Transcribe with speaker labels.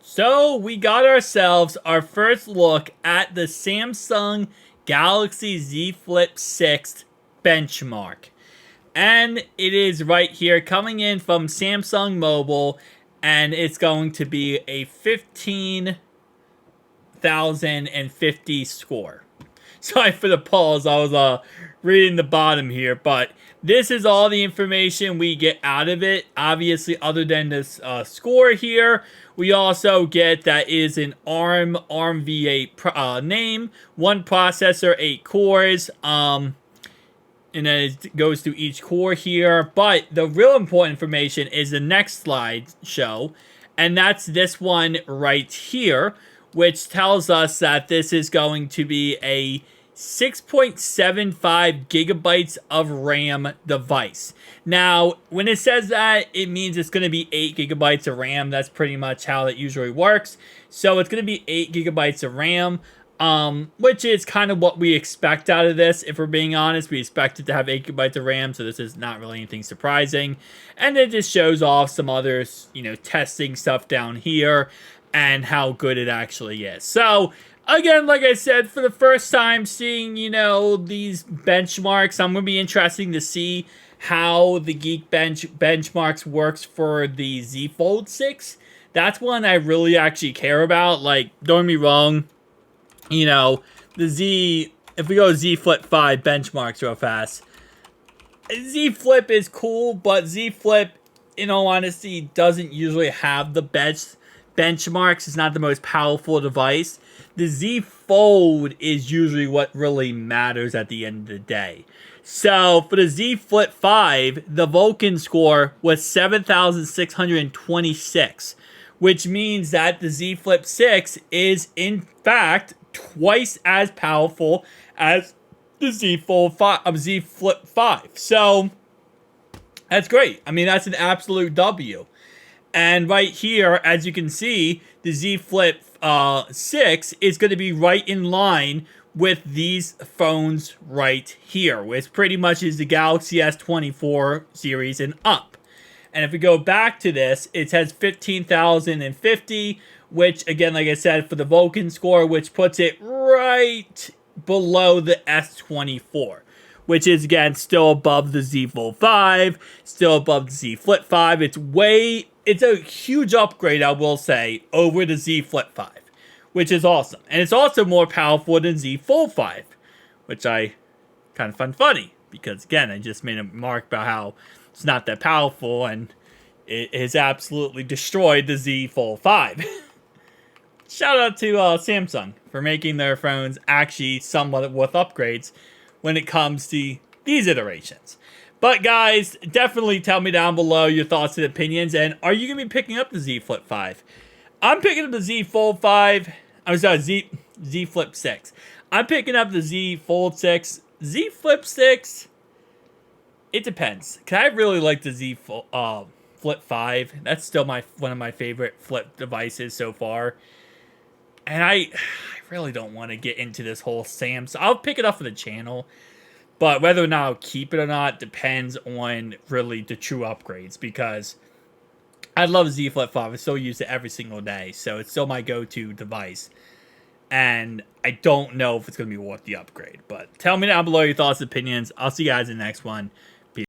Speaker 1: So we got ourselves our first look at the Samsung Galaxy Z Flip 6 benchmark. And it is right here coming in from Samsung Mobile, and it's going to be a 15,050 score. Sorry for the pause, I was reading the bottom here, but this is all the information we get out of it. Obviously, other than this score here, we also get that is an ARM V8 name, one processor, 8 cores, and then it goes through each core here. But the real important information is the next slide show, and that's this one right here, which tells us that this is going to be a 6.75 gigabytes of RAM device. Now, when it says that, it means it's going to be 8 gigabytes of RAM. That's pretty much how it usually works. So it's going to be 8 gigabytes of RAM, which is kind of what we expect out of this. If we're being honest, we expect it to have 8 gigabytes of RAM, so this is not really anything surprising. And it just shows off some other, testing stuff down here and how good it actually is. So, again, like I said, for the first time seeing, these benchmarks, I'm going to be interested to see how the Geekbench benchmarks works for the Z Fold 6. That's one I really actually care about. Like, don't get me wrong, the Z, if we go Z Flip 5 benchmarks real fast, Z Flip is cool, but Z Flip, in all honesty, doesn't usually have the best benchmarks. It's not the most powerful device. The Z Fold is usually what really matters at the end of the day. So for the Z Flip 5, the Vulkan score was 7,626, which means that the Z Flip 6 is in fact twice as powerful as the Z Flip 5. So that's great. I mean, that's an absolute W. And right here, as you can see, the Z Flip 6 is going to be right in line with these phones right here, which pretty much is the Galaxy S24 series and up. And if we go back to this, it has 15,050, which, again, like I said, for the Vulkan score, which puts it right below the S24. Which is, again, still above the Z Fold 5, still above the Z Flip 5. It's a huge upgrade, I will say, over the Z Flip 5, which is awesome. And it's also more powerful than Z Fold 5, which I kind of find funny, because, again, I just made a remark about how it's not that powerful, and it has absolutely destroyed the Z Fold 5. Shout out to Samsung for making their phones actually somewhat with upgrades when it comes to these iterations. But guys, definitely tell me down below your thoughts and opinions. And are you going to be picking up the Z Flip 5? I'm picking up the Z Fold 5. I'm sorry, Z Flip 6. I'm picking up the Z Fold 6. Z Flip 6, it depends. Cause I really like the Z Flip 5. That's still one of my favorite flip devices so far. And I really don't want to get into this whole Samsung. I'll pick it up for the channel. But whether or not I'll keep it or not depends on really the true upgrades. Because I love Z Flip 5. I still use it every single day. So it's still my go-to device. And I don't know if it's going to be worth the upgrade. But tell me down below your thoughts and opinions. I'll see you guys in the next one.